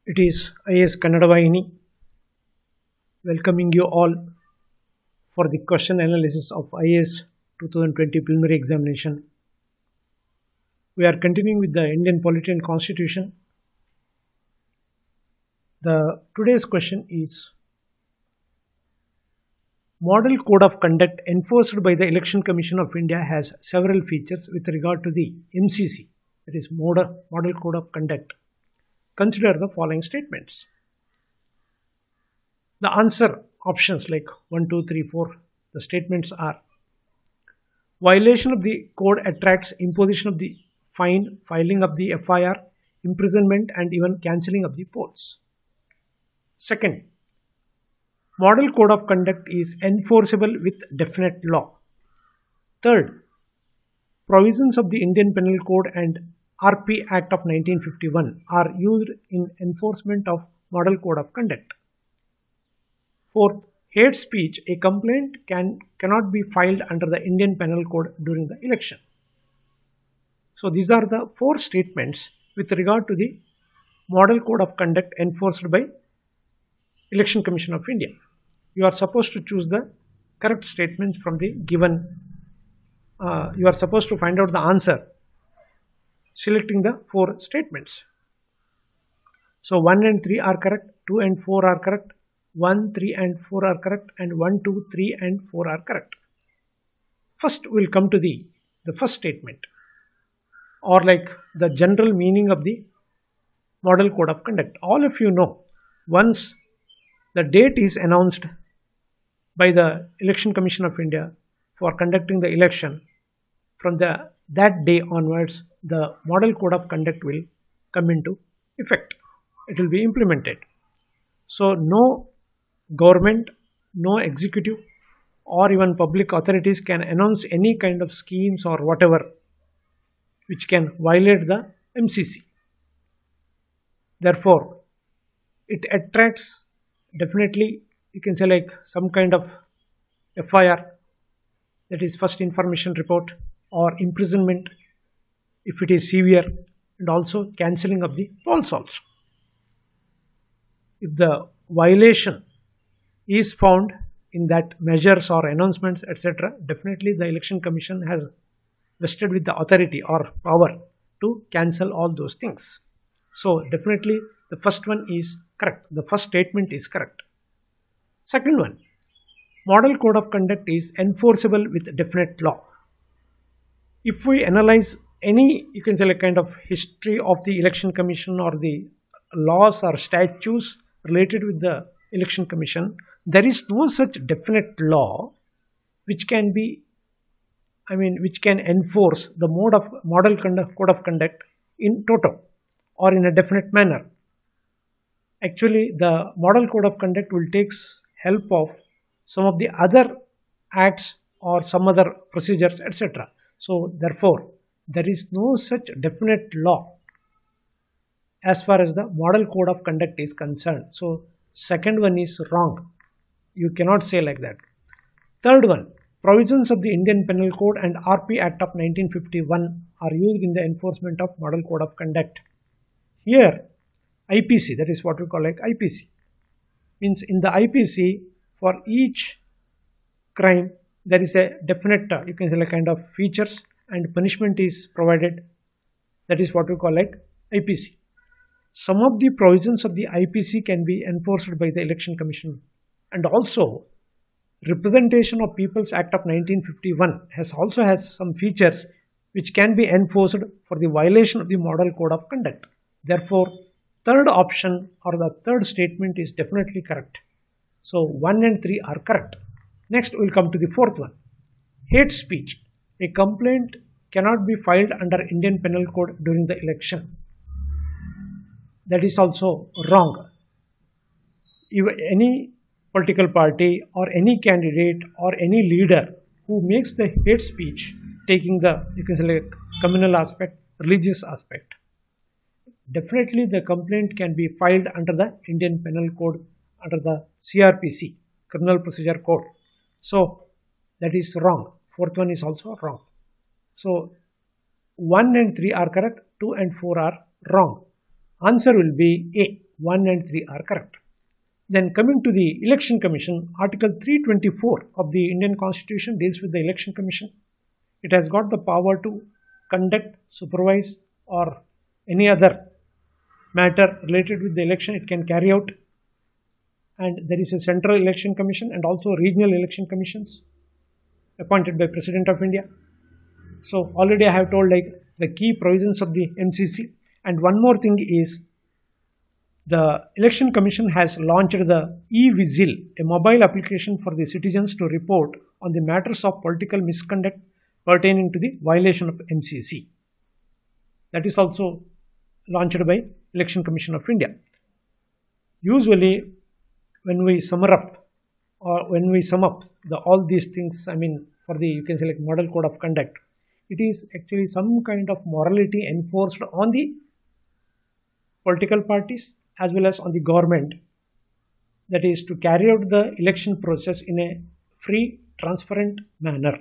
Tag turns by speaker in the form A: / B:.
A: It is IAS Kannada Vahini welcoming you all for the question analysis of IAS 2020 preliminary examination. We are continuing with the Indian Polity and Constitution. The today's question is Model Code of Conduct enforced by the Election Commission of India has several features with regard to the MCC, that is Model Code of Conduct. Consider the following statements. The answer options like 1, 2, 3, 4, the statements are: violation of the code attracts imposition of the fine, filing of the FIR, imprisonment, and even cancelling of the polls. Second, Model Code of Conduct is enforceable with definite law. Third, provisions of the Indian Penal Code and RP Act of 1951 are used in enforcement of Model Code of Conduct. Fourth, hate speech, a complaint cannot be filed under the Indian Penal Code during the election. So these are the four statements with regard to the Model Code of Conduct enforced by Election Commission of India. You are supposed to choose the correct statements from the given. You are supposed to find out the answer selecting the four statements. So 1 and 3 are correct, 2 and 4 are correct, 1, 3 and 4 are correct, and 1, 2, 3 and 4 are correct. First we'll come to the first statement, or like the general meaning of the Model Code of Conduct. All of you know, once the date is announced by the Election Commission of India for conducting the election, from that day onwards, the Model Code of Conduct will come into effect. It will be implemented. So no government, no executive, or even public authorities can announce any kind of schemes or whatever which can violate the MCC. Therefore, it attracts definitely, you can say, like some kind of FIR, that is first information report, or imprisonment if it is severe, and also cancelling of the polls also. If the violation is found in that measures or announcements, etc., definitely the Election Commission has vested with the authority or power to cancel all those things. So definitely the first one is correct. The first statement is correct. Second one, Model Code of Conduct is enforceable with definite law. If we analyze any, you can say, like kind of history of the Election Commission or the laws or statutes related with the Election Commission, there is no such definite law which can be, which can enforce the Model Code of Conduct in toto or in a definite manner. Actually, the Model Code of Conduct will take help of some of the other acts or some other procedures, etc. So therefore, there is no such definite law as far as the Model Code of Conduct is concerned. So second one is wrong. You cannot say like that. Third one, provisions of the Indian Penal Code and RP Act of 1951 are used in the enforcement of Model Code of Conduct. Here, IPC, that is what we call like IPC, means in the IPC for each crime there is a definite, you can say, like kind of features and punishment is provided. That is what we call like IPC. Some of the provisions of the IPC can be enforced by the Election Commission, and also Representation of People's Act of 1951 also has some features which can be enforced for the violation of the Model Code of Conduct. Therefore, third option or the third statement is definitely correct. So 1 and 3 are correct. Next we will come to the fourth one. Hate speech. A complaint cannot be filed under Indian Penal Code during the election. That is also wrong. If any political party or any candidate or any leader who makes the hate speech taking the, you can say, like communal aspect, religious aspect, definitely the complaint can be filed under the Indian Penal Code, under the CRPC, Criminal Procedure Code. So that is wrong. Fourth one is also wrong. So 1 and 3 are correct, 2 and 4 are wrong. Answer will be A. 1 and 3 are correct. Then coming to the Election Commission, Article 324 of the Indian Constitution deals with the Election Commission. It has got the power to conduct, supervise, or any other matter related with the election it can carry out. And there is a Central Election Commission and also regional election commissions appointed by President of India. So already I have told like the key provisions of the MCC. And one more thing is the Election Commission has launched the e-Vigil, a mobile application for the citizens to report on the matters of political misconduct pertaining to the violation of MCC. That is also launched by Election Commission of India. Usually, when we sum up all these things, I mean, for the you can say like model code of conduct, it is actually some kind of morality enforced on the political parties as well as on the government, that is to carry out the election process in a free, transparent manner.